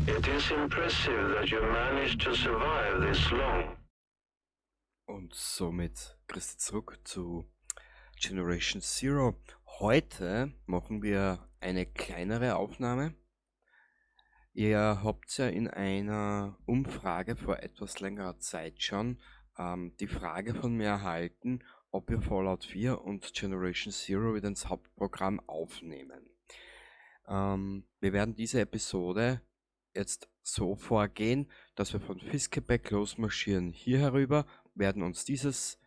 It is impressive that you managed to survive this long. Und somit grüßt zurück zu Generation Zero. Heute machen wir eine kleinere Aufnahme. Ihr habt ja in einer Umfrage vor etwas längerer Zeit schon die Frage von mir erhalten, ob wir Fallout 4 und Generation Zero wieder ins Hauptprogramm aufnehmen. Wir werden diese Episode jetzt so vorgehen, dass wir von Fiskebäck losmarschieren hier herüber, werden uns dieses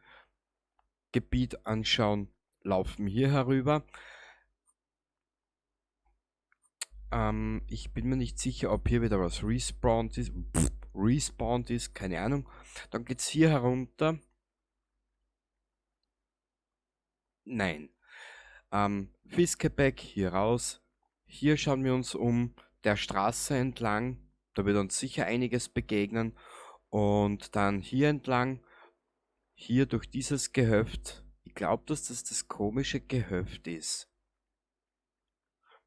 Gebiet anschauen, laufen hier herüber. Ich bin mir nicht sicher, ob hier wieder was respawned ist, keine Ahnung. Dann geht's hier herunter. Nein. Fiskebäck hier raus. Hier schauen wir uns um der Straße entlang. Da wird uns sicher einiges begegnen. Und dann hier entlang, hier durch dieses Gehöft. Ich glaube, dass das komische Gehöft ist.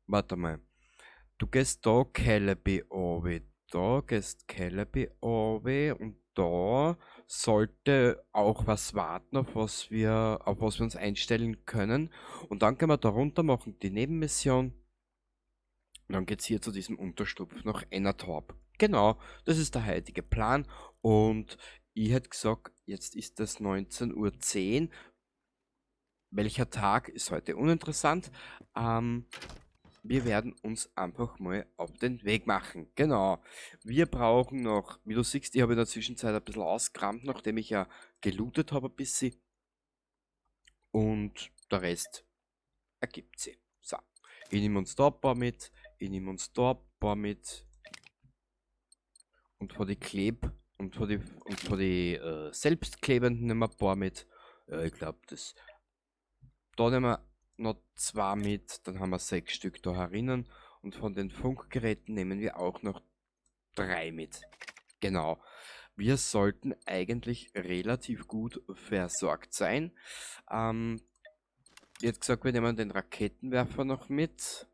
Warte mal. Du gehst da Celebi runter, da gehst Celebi runter und da sollte auch was warten, auf was wir uns einstellen können. Und dann können wir da runter machen die Nebenmission. Und dann geht's hier zu diesem Unterstupf nach Ennertorp. Genau, das ist der heutige Plan. Und ich hätte gesagt, jetzt ist es 19:10 Uhr. Welcher Tag ist heute uninteressant. Wir werden uns einfach mal auf den Weg machen. Genau. Wir brauchen noch, wie du siehst, ich habe in der Zwischenzeit ein bisschen ausgekramt, nachdem ich ja gelootet habe ein bisschen. Und der Rest ergibt sich. So. Ich nehme uns da ein paar mit. Ich nehme uns da ein paar mit. Und von die selbstklebenden nehmen wir ein paar mit. Ja, ich glaube, das. Da nehmen wir noch 2 mit, dann haben wir 6 Stück da herinnen. Und von den Funkgeräten nehmen wir auch noch 3 mit. Genau. Wir sollten eigentlich relativ gut versorgt sein. Jetzt gesagt, wir nehmen den Raketenwerfer noch mit.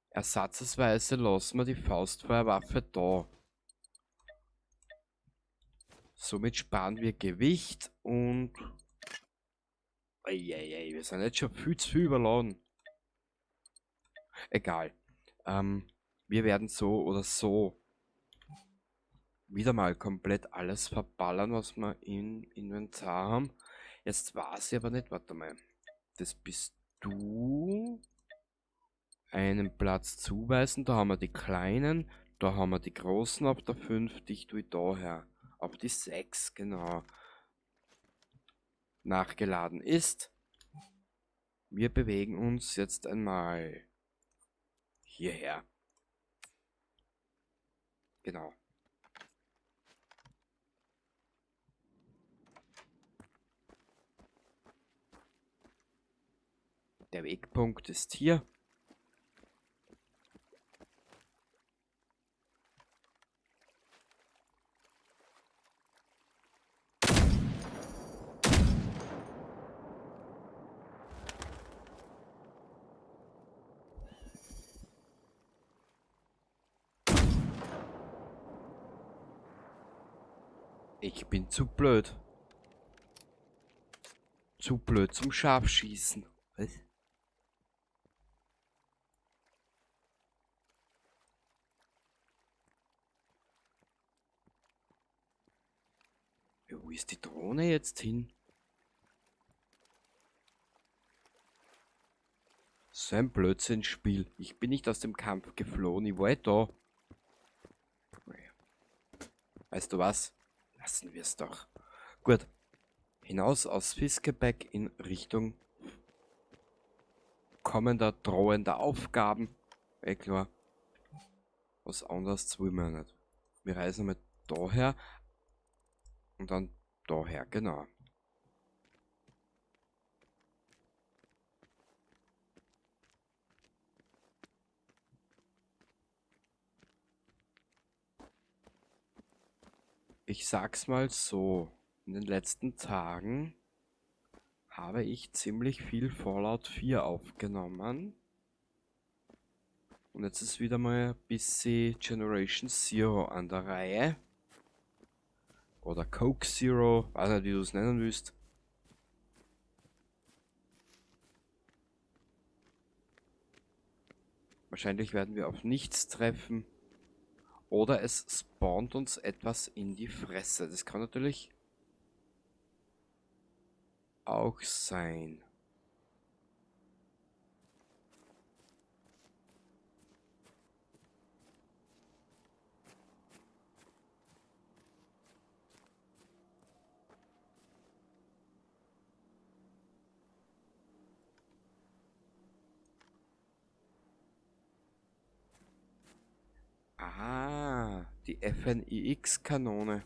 Ersatzweise lassen wir die Faustfeuerwaffe da. Somit sparen wir Gewicht und... Eieiei, wir sind jetzt schon viel zu viel überladen. Egal. Wir werden so oder so wieder mal komplett alles verballern, was wir im Inventar haben. Jetzt weiß ich aber nicht, warte mal. Das bist du. Einen Platz zuweisen, da haben wir die kleinen, da haben wir die großen auf der 5, dich tue ich daher. Auf die 6, genau. Nachgeladen ist. Wir bewegen uns jetzt einmal hierher. Genau. Der Wegpunkt ist hier. Ich bin zu blöd. Zu blöd zum Scharfschießen. Was? Ja, wo ist die Drohne jetzt hin? So ein Blödsinnspiel. Ich bin nicht aus dem Kampf geflohen, ich war da. Weißt du was? Lassen wir es doch. Gut. Hinaus aus Fiskebeck in Richtung kommender, drohender Aufgaben. Klar. Was anderes will man nicht. Wir reisen mit daher und dann daher, genau. Ich sag's mal so, in den letzten Tagen habe ich ziemlich viel Fallout 4 aufgenommen. Und jetzt ist wieder mal ein bisschen Generation Zero an der Reihe. Oder Coke Zero, weiß nicht, wie du es nennen willst. Wahrscheinlich werden wir auf nichts treffen. Oder es spawnt uns etwas in die Fresse. Das kann natürlich auch sein. Ah, die FNIX-Kanone.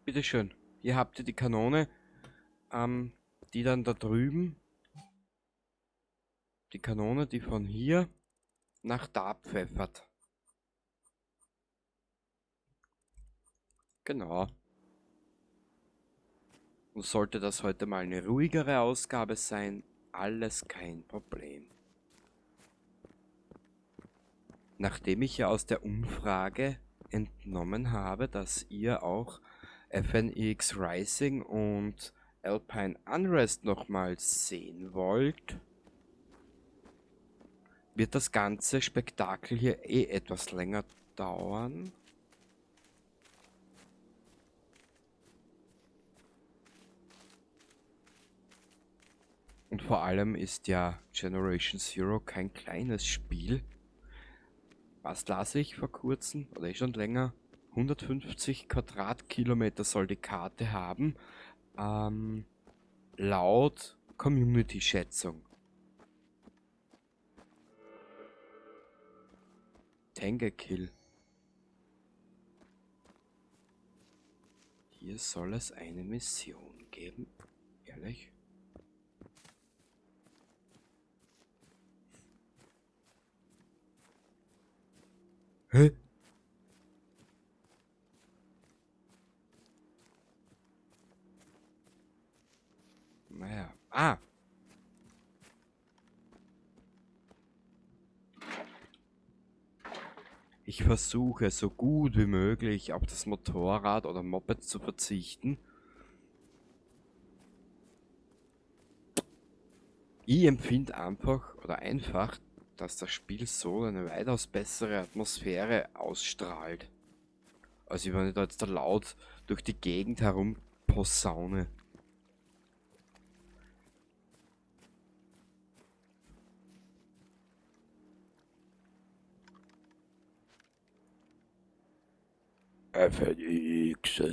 Bitteschön, hier habt ihr die Kanone, die dann da drüben, die Kanone, die von hier nach da pfeffert. Genau. Und sollte das heute mal eine ruhigere Ausgabe sein, alles kein Problem. Nachdem ich ja aus der Umfrage entnommen habe, dass ihr auch FNX Rising und Alpine Unrest nochmals sehen wollt, wird das ganze Spektakel hier eh etwas länger dauern. Und vor allem ist ja Generation Zero kein kleines Spiel. Was las ich vor kurzem, oder schon länger? 150 Quadratkilometer soll die Karte haben, laut Community-Schätzung. Tangerkill. Hier soll es eine Mission geben. Ehrlich? Hä? Naja. Ah! Ich versuche so gut wie möglich auf das Motorrad oder Moped zu verzichten. Ich empfinde einfach, dass das Spiel so eine weitaus bessere Atmosphäre ausstrahlt. Also wenn ich da jetzt da laut durch die Gegend herum posaune. FNX.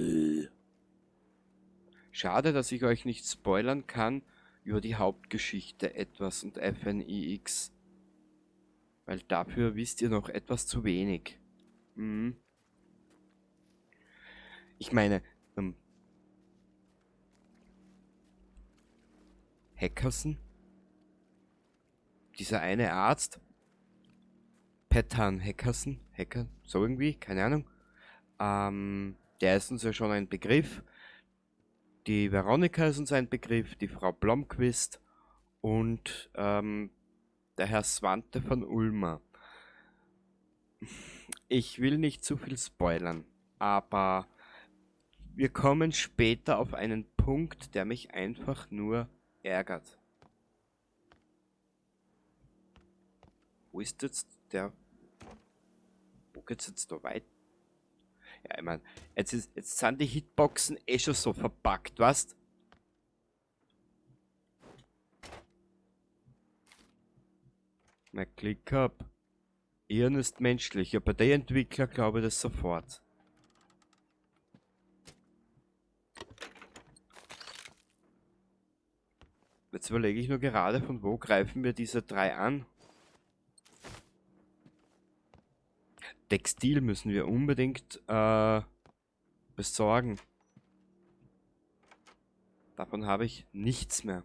Schade, dass ich euch nicht spoilern kann über die Hauptgeschichte etwas und FNIX. Weil dafür wisst ihr noch etwas zu wenig. Ich meine, Hackerson, dieser eine Arzt, Petan Hackerson, so irgendwie, keine Ahnung, der ist uns ja schon ein Begriff. Die Veronika ist uns ein Begriff, die Frau Blomqvist und der Herr Swante von Ulmer. Ich will nicht zu viel spoilern, aber wir kommen später auf einen Punkt, der mich einfach nur ärgert. Wo ist jetzt der... Wo geht's jetzt da weit? Ja, ich mein, jetzt sind die Hitboxen eh schon so verpackt, weißt? Na, Klick ab. Hirn ist menschlich. Ja, bei den Entwickler glaube ich das sofort. Jetzt überlege ich nur gerade, von wo greifen wir diese 3 an? Textil müssen wir unbedingt besorgen. Davon habe ich nichts mehr.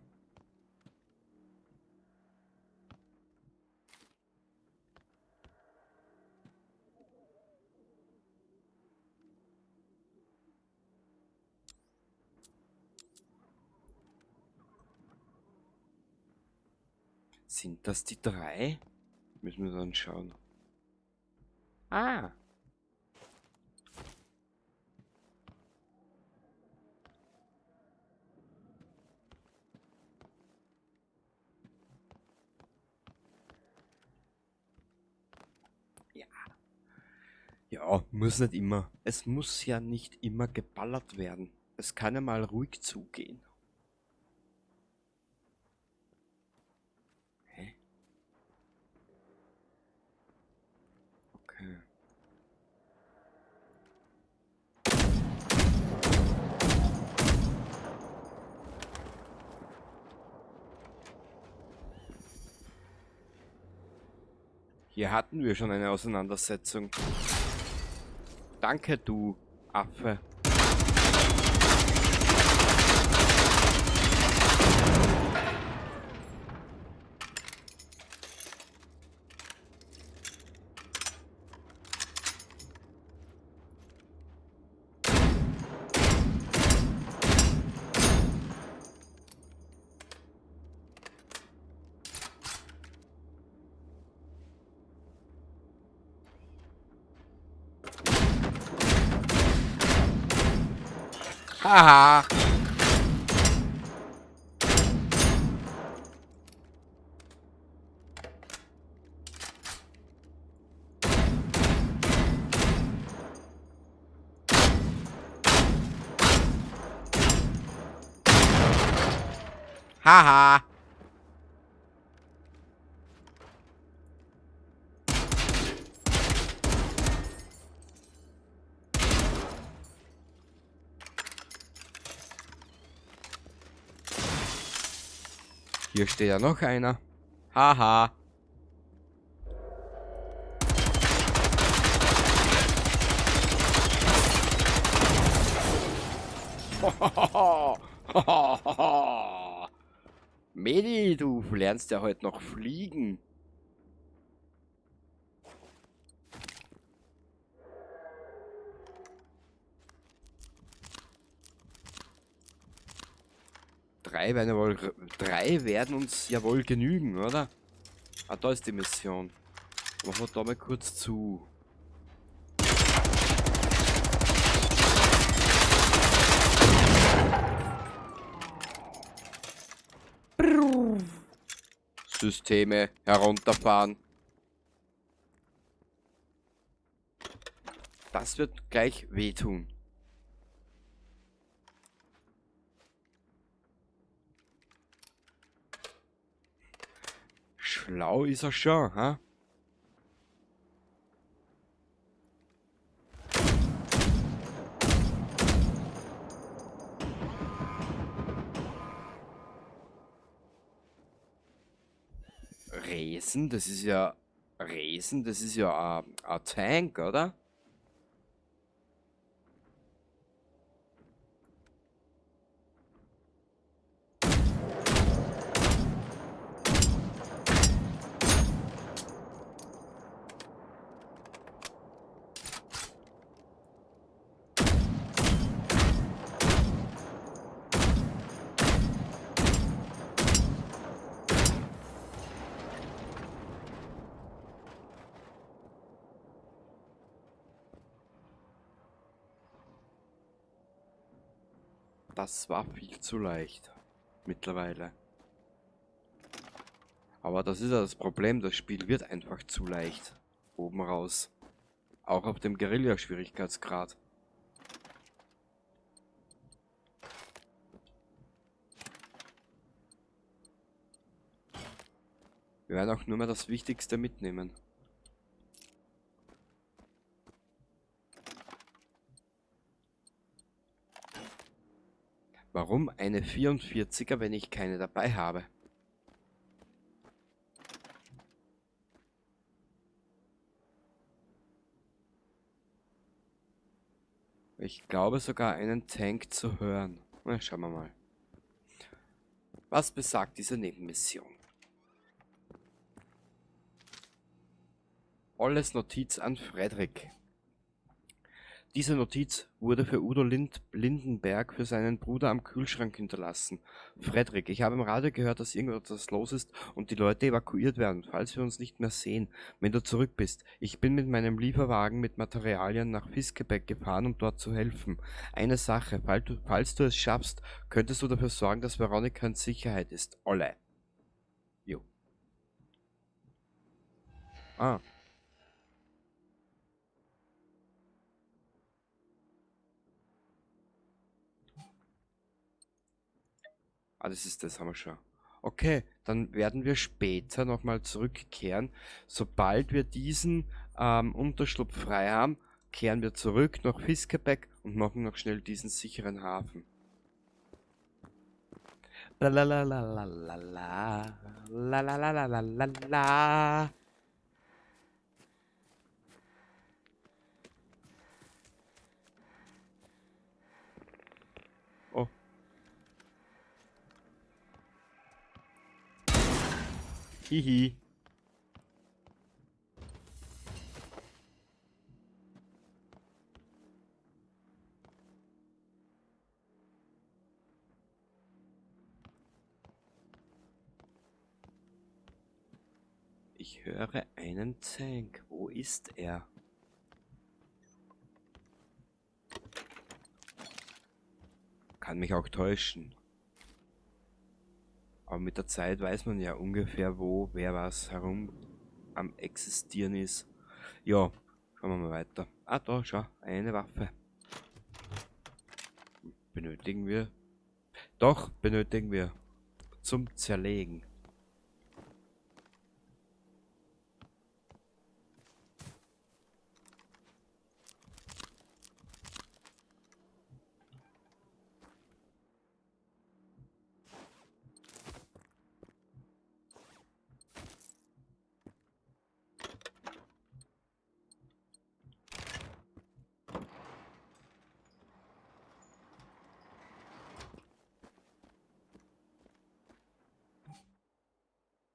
Sind das die 3? Müssen wir dann schauen. Ah! Ja. Ja, muss nicht immer. Es muss ja nicht immer geballert werden. Es kann ja mal ruhig zugehen. Hä? Okay. Hier hatten wir schon eine Auseinandersetzung. Danke, du Affe. Haha! Haha! Hier steht ja noch einer. Haha! Medi, du lernst ja heute noch fliegen. Drei werden uns ja wohl genügen, oder? Ah, da ist die Mission. Machen wir da mal kurz zu. Systeme herunterfahren. Das wird gleich wehtun. Schlau ist er schon, ha? Resen, das ist ja ein Tank, oder? Das war viel zu leicht. Mittlerweile. Aber das ist ja das Problem, das Spiel wird einfach zu leicht. Oben raus. Auch auf dem Guerilla-Schwierigkeitsgrad. Wir werden auch nur mehr das Wichtigste mitnehmen. Warum eine 44er, wenn ich keine dabei habe? Ich glaube sogar einen Tank zu hören. Na, schauen wir mal. Was besagt diese Nebenmission? Olles Notiz an Frederik. Diese Notiz wurde für Udo Lindenberg für seinen Bruder am Kühlschrank hinterlassen. Frederik, ich habe im Radio gehört, dass irgendetwas los ist und die Leute evakuiert werden, falls wir uns nicht mehr sehen, wenn du zurück bist. Ich bin mit meinem Lieferwagen mit Materialien nach Viskebeck gefahren, um dort zu helfen. Eine Sache, falls du es schaffst, könntest du dafür sorgen, dass Veronika in Sicherheit ist. Olle. Jo. Ah. Ah, das haben wir schon. Okay, dann werden wir später nochmal zurückkehren. Sobald wir diesen Unterschlupf frei haben, kehren wir zurück nach Viskebeck und machen noch schnell diesen sicheren Hafen. La la la la la la la la la la la la la. Oh. Hihi. Ich höre einen Tank. Wo ist er? Kann mich auch täuschen. Aber mit der Zeit weiß man ja ungefähr, wo wer was herum am Existieren ist. Ja, schauen wir mal weiter. Ah, da, schau, eine Waffe. Benötigen wir? Doch, benötigen wir. Zum Zerlegen.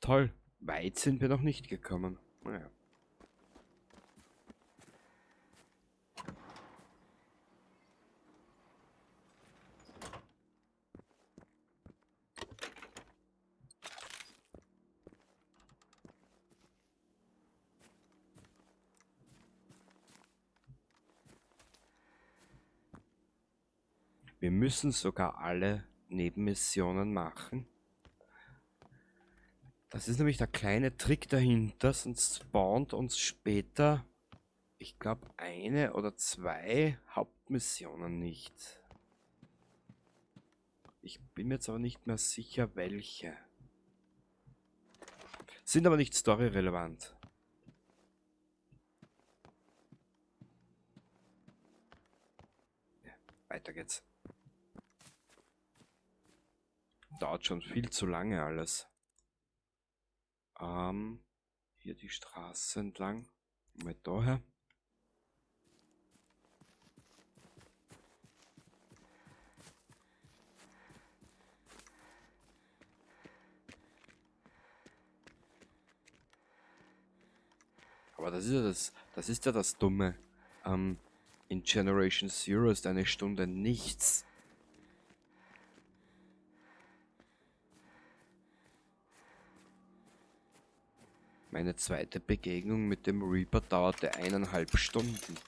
Toll, weit sind wir noch nicht gekommen. Naja. Wir müssen sogar alle Nebenmissionen machen. Das ist nämlich der kleine Trick dahinter, sonst spawnt uns später, ich glaube, eine oder zwei Hauptmissionen nicht. Ich bin mir jetzt aber nicht mehr sicher, welche. Sind aber nicht storyrelevant. Ja, weiter geht's. Dauert schon viel zu lange alles. Hier die Straße entlang. Mal daher. Aber das ist ja das Dumme. In Generation Zero ist eine Stunde nichts. Meine zweite Begegnung mit dem Reaper dauerte 1,5 Stunden.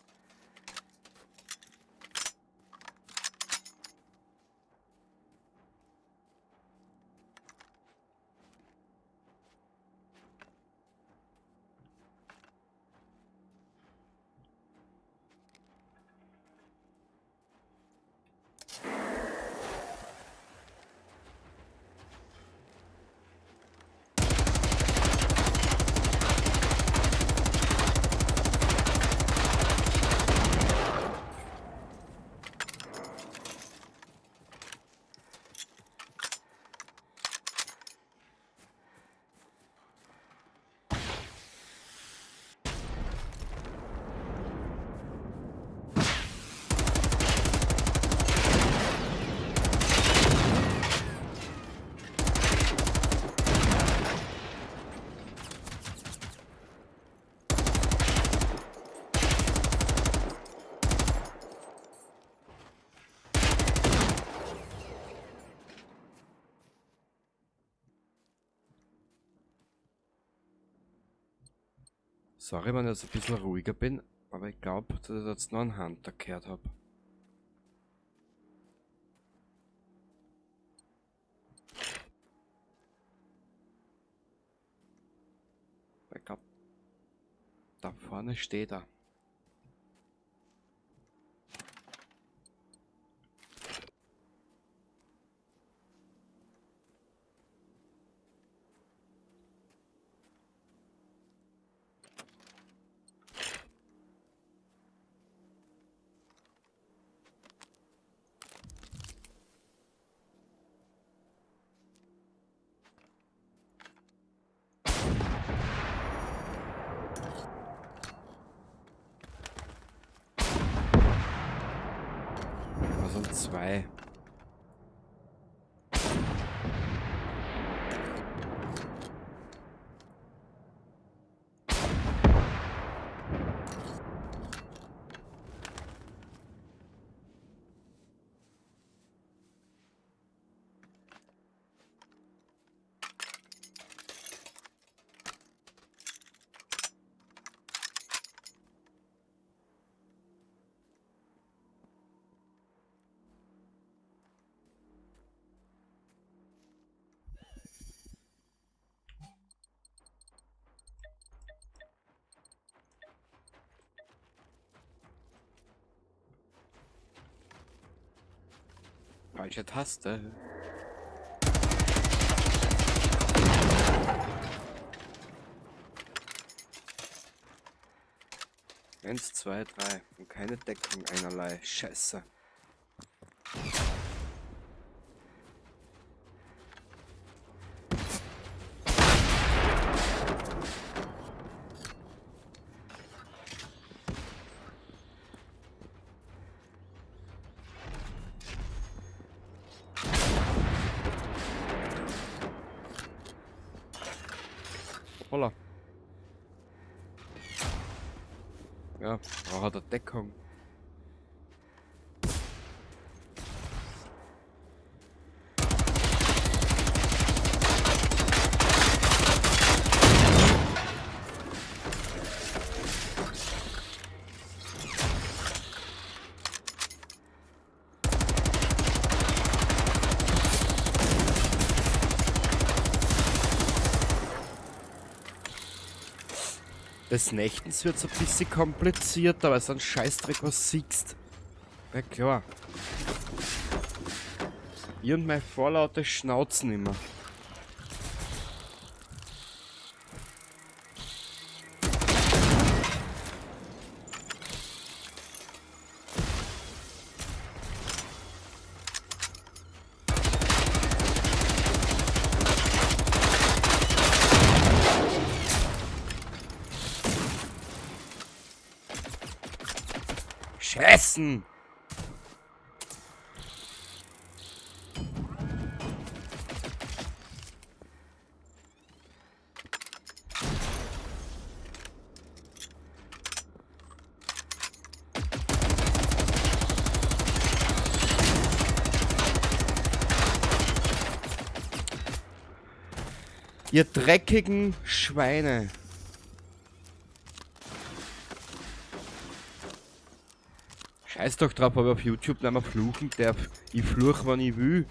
Sorry, wenn ich jetzt ein bisschen ruhiger bin, aber ich glaube, dass ich jetzt noch einen Hunter gehört habe. Ich glaube, da vorne steht er. Da sind zwei. Falsche Taste. Eins, zwei, drei. Und keine Deckung einerlei. Scheiße. Holla. Ja, braucht er Deckung. Des Nächtens wird es ein bisschen komplizierter, weil es ein Scheißdreck was siehst. Ja klar. Ich und mein vorlautes Schnauzen immer. Scheißen! Ihr dreckigen Schweine. Scheiß doch drauf, ob ich auf YouTube nicht mehr fluchen darf. Ich fluch, wann ich will.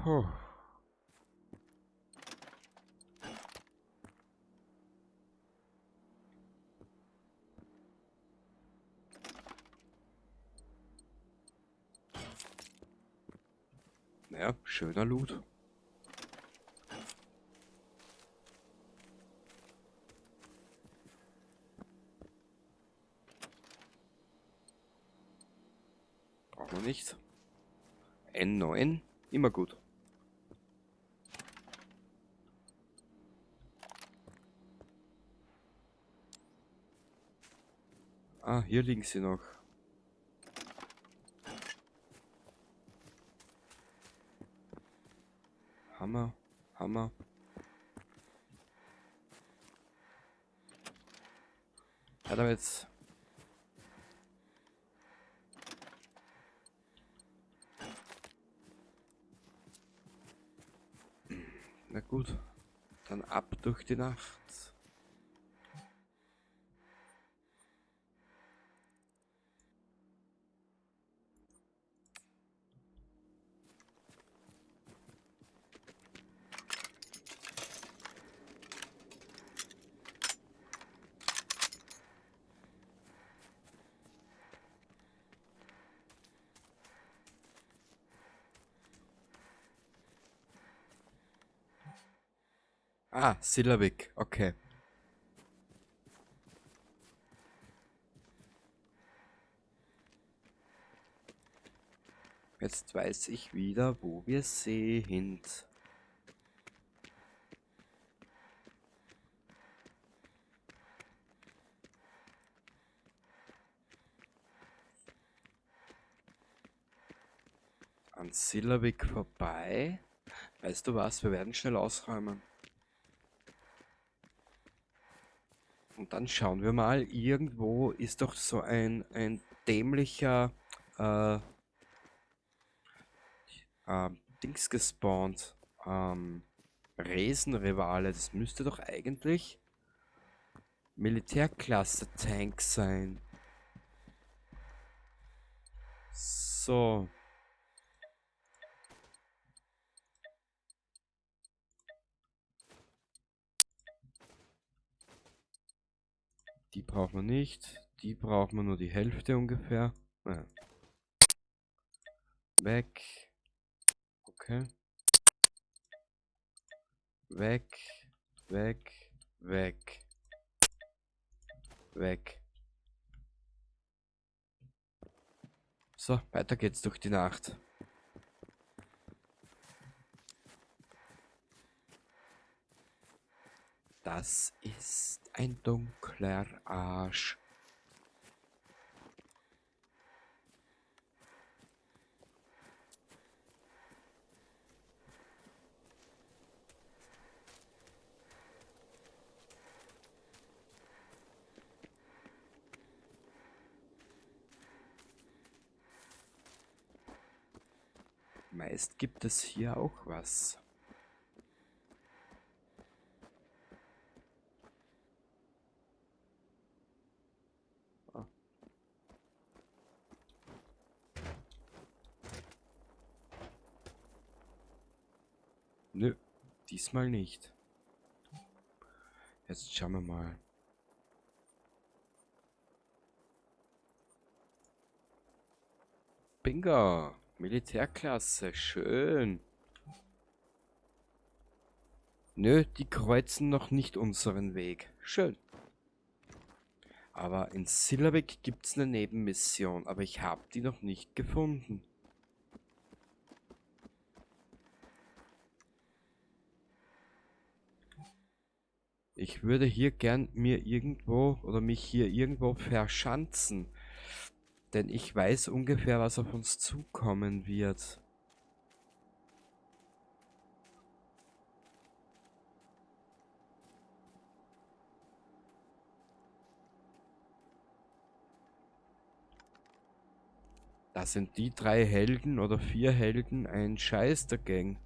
Puh. Ja, schöner Loot. Brauchen wir nicht. N9, immer gut. Ah, hier liegen sie noch. Hammer, Hammer. Ja, damit. Na gut, dann ab durch die Nacht. Ah, Sillavik, okay. Jetzt weiß ich wieder, wo wir sind. An Sillavik vorbei. Weißt du was, wir werden schnell ausräumen. Und dann schauen wir mal, irgendwo ist doch so ein dämlicher Dings gespawnt. Riesenrivale, das müsste doch eigentlich Militärklasse-Tank sein. So. Die brauchen wir nicht. Die brauchen wir nur die Hälfte ungefähr. Ja. Weg. Okay. Weg. Weg. Weg. Weg. So, weiter geht's durch die Nacht. Das ist ein dunkler Arsch. Meist gibt es hier auch was. Ah. Nö, diesmal nicht. Jetzt schauen wir mal. Bingo! Militärklasse, schön. Nö, die kreuzen noch nicht unseren Weg. Schön. Aber in Sillavik gibt es eine Nebenmission, aber ich habe die noch nicht gefunden. Ich würde hier gern mir irgendwo oder mich hier irgendwo verschanzen. Denn ich weiß ungefähr, was auf uns zukommen wird. Da sind die 3 Helden oder 4 Helden ein Scheiß der Gang.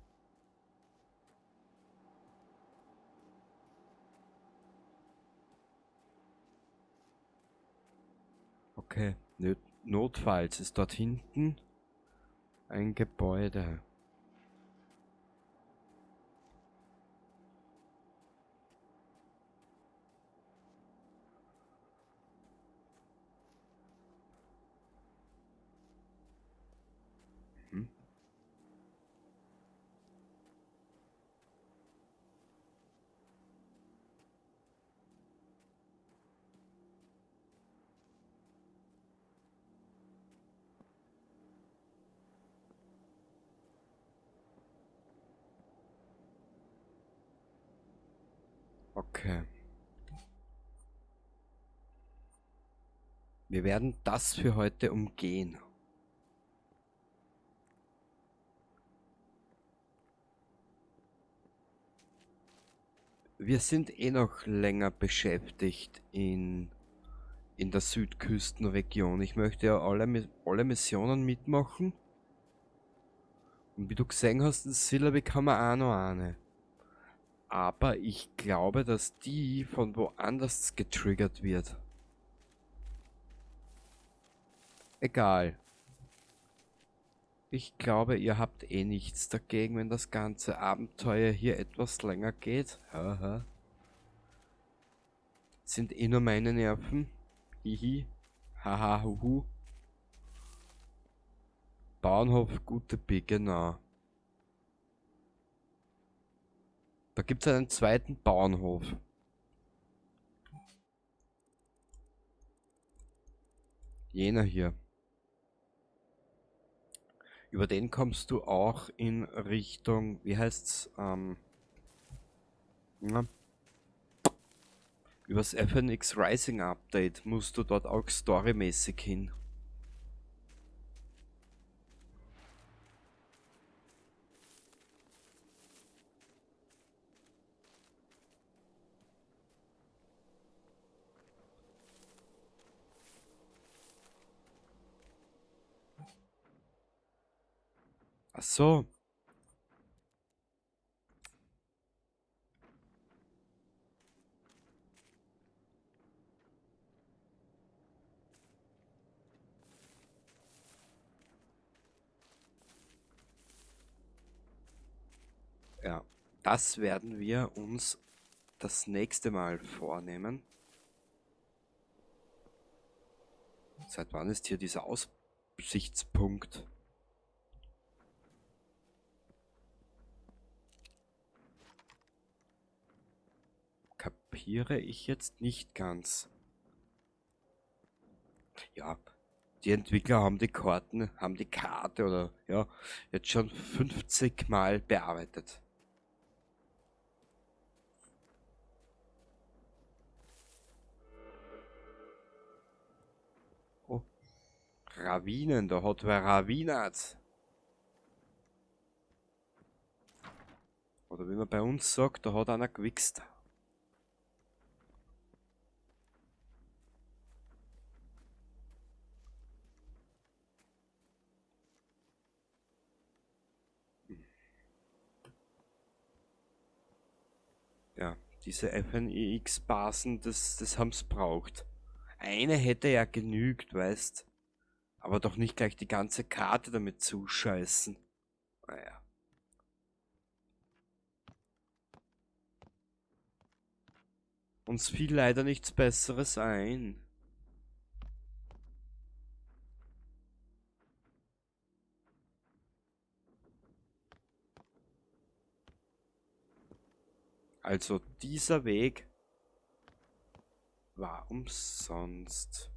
Okay, notfalls ist dort hinten ein Gebäude. Hm? Okay. Wir werden das für heute umgehen. Wir sind eh noch länger beschäftigt in der Südküstenregion. Ich möchte ja alle Missionen mitmachen. Und wie du gesehen hast, in Sillaby kann man auch noch eine. Aber ich glaube, dass die von woanders getriggert wird. Egal. Ich glaube, ihr habt eh nichts dagegen, wenn das ganze Abenteuer hier etwas länger geht. Haha. Sind eh nur meine Nerven. Hihi. Haha, huhu. Bauernhof Gute B, genau. Da gibt es einen zweiten Bauernhof. Jener hier. Über den kommst du auch in Richtung, wie heißt's, na, übers FNX Rising Update musst du dort auch storymäßig hin. Ach so. Ja, das werden wir uns das nächste Mal vornehmen. Seit wann ist hier dieser Aussichtspunkt? Kapiere ich jetzt nicht ganz. Ja, die Entwickler haben die Karten, haben die Karte oder ja, jetzt schon 50 Mal bearbeitet. Oh, Ravinen, da hat wer Ravinat. Oder wie man bei uns sagt, da hat einer gewichst. Ja, diese FNEX-Basen, das haben's braucht. Eine hätte ja genügt, weißt. Aber doch nicht gleich die ganze Karte damit zuscheißen. Naja. Uns fiel leider nichts Besseres ein. Also dieser Weg war umsonst.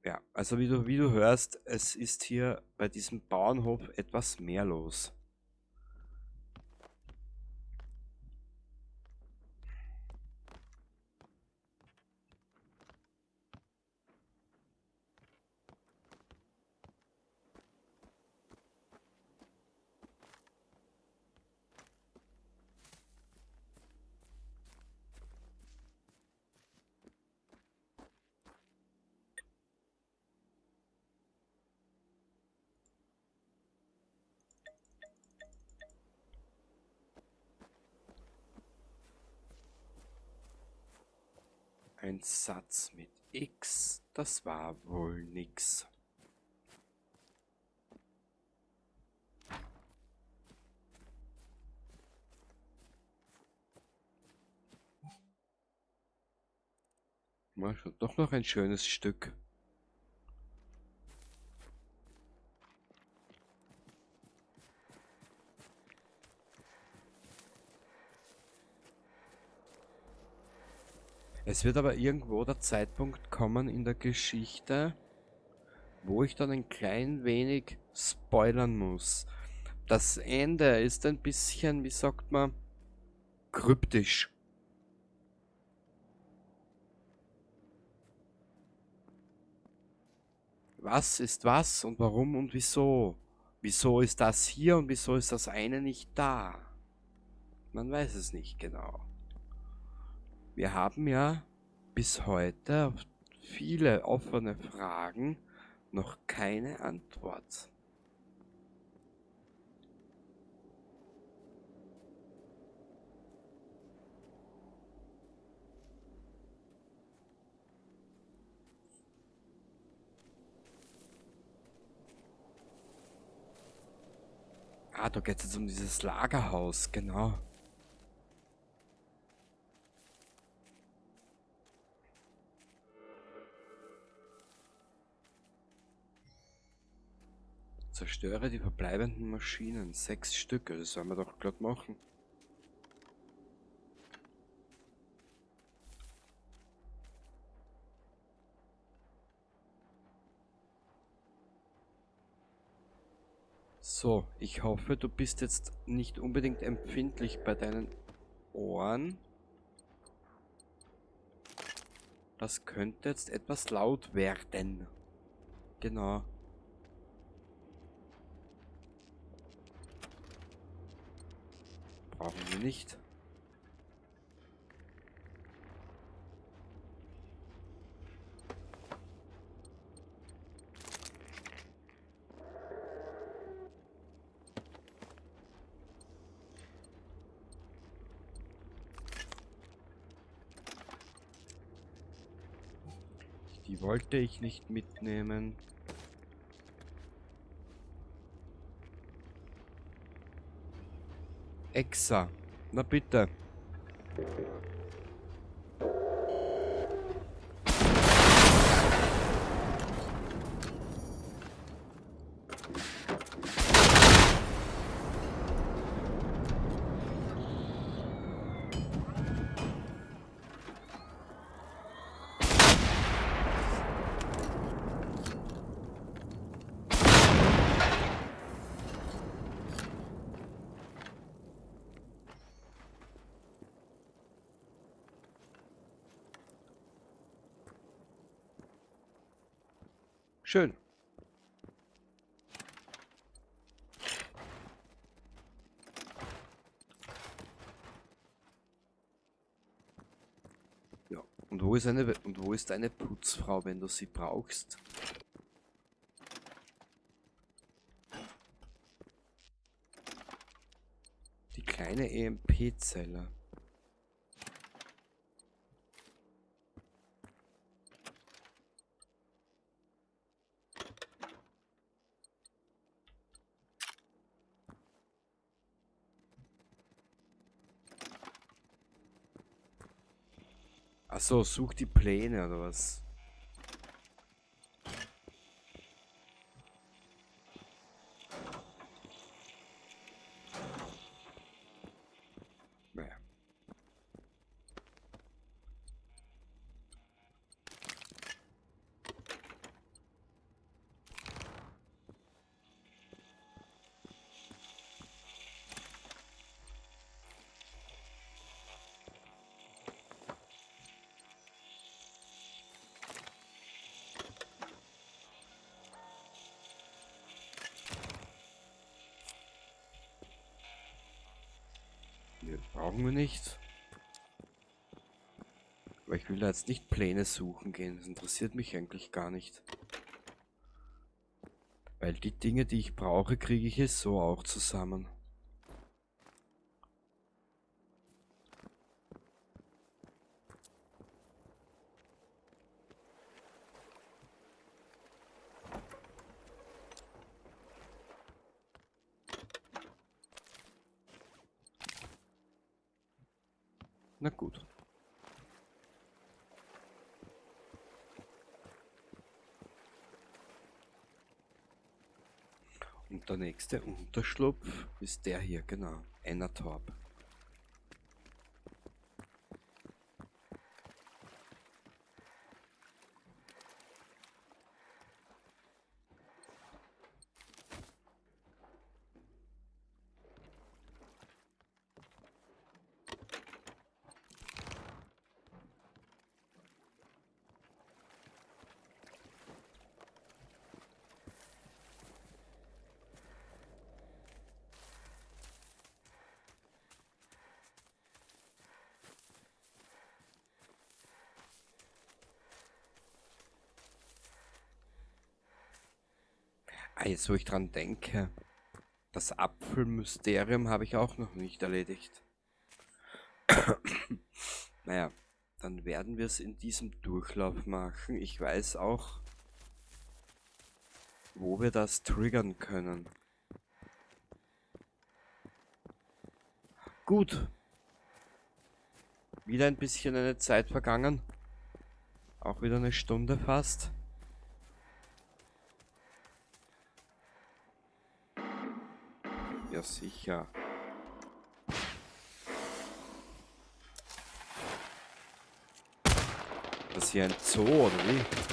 Ja, also wie du hörst, es ist hier bei diesem Bauernhof etwas mehr los. Ein Satz mit X, das war wohl nix. Mal schon doch noch ein schönes Stück. Es wird aber irgendwo der Zeitpunkt kommen in der Geschichte, wo ich dann ein klein wenig spoilern muss. Das Ende ist ein bisschen, wie sagt man, kryptisch. Was ist was und warum und wieso? Wieso ist das hier und wieso ist das eine nicht da? Man weiß es nicht genau. Wir haben ja bis heute auf viele offene Fragen noch keine Antwort. Ah, da geht es jetzt um dieses Lagerhaus, genau. Zerstöre die verbleibenden Maschinen. 6 Stücke, das sollen wir doch glatt machen. So, ich hoffe, du bist jetzt nicht unbedingt empfindlich bei deinen Ohren. Das könnte jetzt etwas laut werden. Genau. Brauchen wir nicht. Die wollte ich nicht mitnehmen. Exa. Na bitte. Schön. Ja. Und wo ist eine Putzfrau, wenn du sie brauchst? Die kleine EMP-Zelle. Achso, such die Pläne oder was? Naja. Nee, brauchen wir nicht. Aber ich will da jetzt nicht Pläne suchen gehen. Das interessiert mich eigentlich gar nicht. Weil die Dinge, die ich brauche, kriege ich es so auch zusammen. Na gut. Und der nächste Unterschlupf ist der hier, genau. Ennertorp. Jetzt wo ich dran denke, das Apfelmysterium habe ich auch noch nicht erledigt. Naja, dann werden wir es in diesem Durchlauf machen. Ich weiß auch, wo wir das triggern können. Gut. Wieder ein bisschen eine Zeit vergangen. Auch wieder eine Stunde fast. Ja, sicher. Das ist hier ein Zoo, oder wie?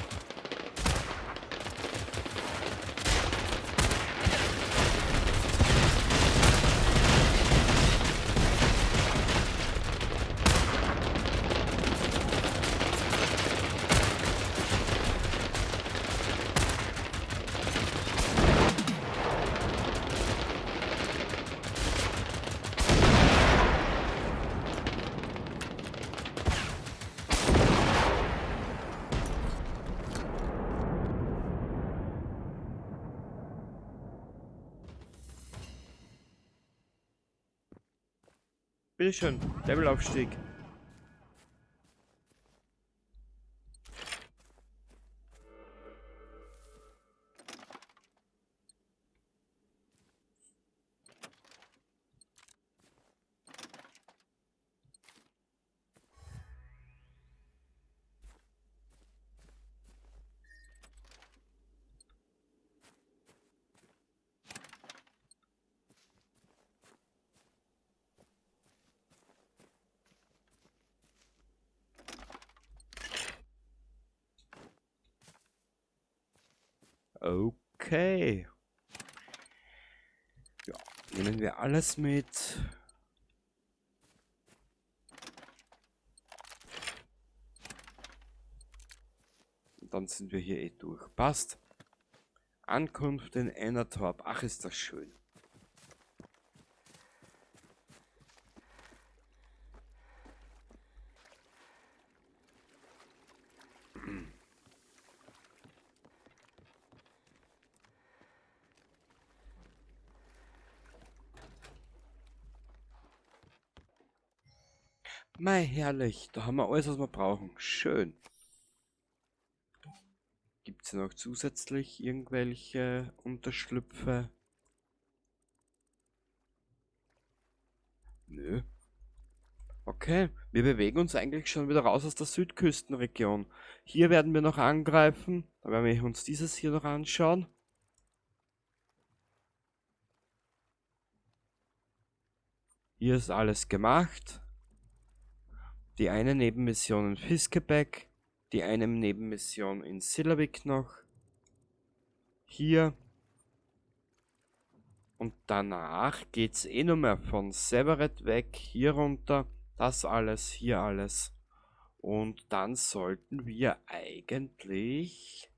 Bitteschön, Levelaufstieg. Okay. Ja, nehmen wir alles mit. Und dann sind wir hier durch. Passt. Ankunft in Ennertorp. Ach, ist das schön. Mei, herrlich. Da haben wir alles, was wir brauchen. Schön. Gibt es noch zusätzlich irgendwelche Unterschlüpfe? Nö. Okay, wir bewegen uns eigentlich schon wieder raus aus der Südküstenregion. Hier werden wir noch angreifen. Da werden wir uns dieses hier noch anschauen. Hier ist alles gemacht. Die eine Nebenmission in Fiskebäck, die eine Nebenmission in Sillervik noch. Hier. Und danach geht's eh nur mehr von Severed weg, hier runter, das alles, hier alles. Und dann sollten wir eigentlich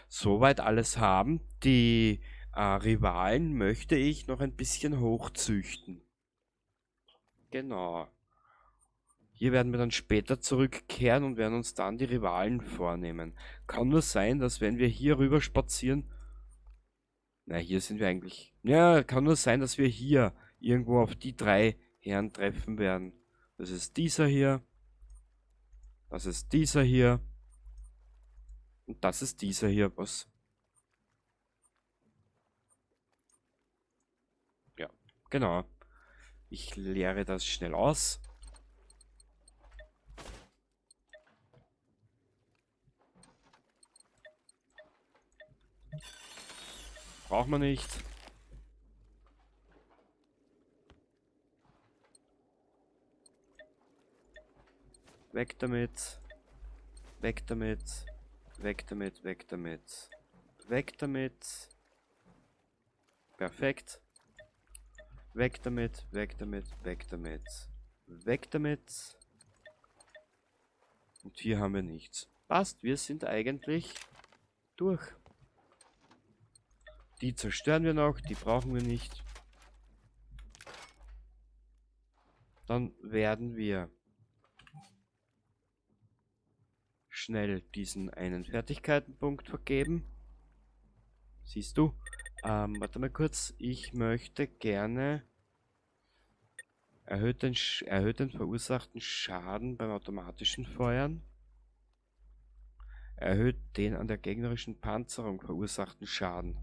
soweit alles haben. Die Rivalen möchte ich noch ein bisschen hochzüchten. Genau. Hier werden wir dann später zurückkehren und werden uns dann die Rivalen vornehmen. Kann nur sein, dass wenn wir hier rüber spazieren. Na, hier sind wir eigentlich. Ja, kann nur sein, dass wir hier irgendwo auf die drei Herren treffen werden. Das ist dieser hier. Das ist dieser hier. Und das ist dieser hier. Was? Ja, genau. Ich leere das schnell aus. Braucht man nicht. Weg damit. Weg damit. Weg damit. Weg damit. Weg damit. Perfekt. Weg damit. Weg damit. Weg damit. Weg damit. Und hier haben wir nichts. Passt, wir sind eigentlich durch. Die zerstören wir noch, die brauchen wir nicht. Dann werden wir schnell diesen einen Fertigkeitenpunkt vergeben. Siehst du? Warte mal kurz. Ich möchte gerne erhöht den verursachten Schaden beim automatischen Feuern. Erhöht den an der gegnerischen Panzerung verursachten Schaden.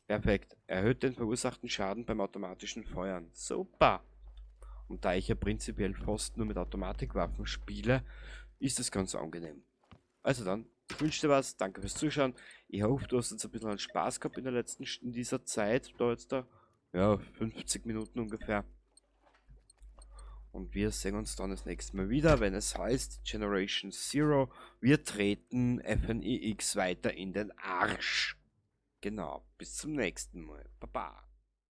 Perfekt. Erhöht den verursachten Schaden beim automatischen Feuern. Super. Und da ich ja prinzipiell fast nur mit Automatikwaffen spiele, ist es ganz angenehm. Also dann, ich wünsche dir was, danke fürs Zuschauen. Ich hoffe, du hast jetzt ein bisschen Spaß gehabt in dieser Zeit, ja, 50 Minuten ungefähr. Und wir sehen uns dann das nächste Mal wieder, wenn es heißt Generation Zero. Wir treten FNIX weiter in den Arsch. Genau, bis zum nächsten Mal. Baba.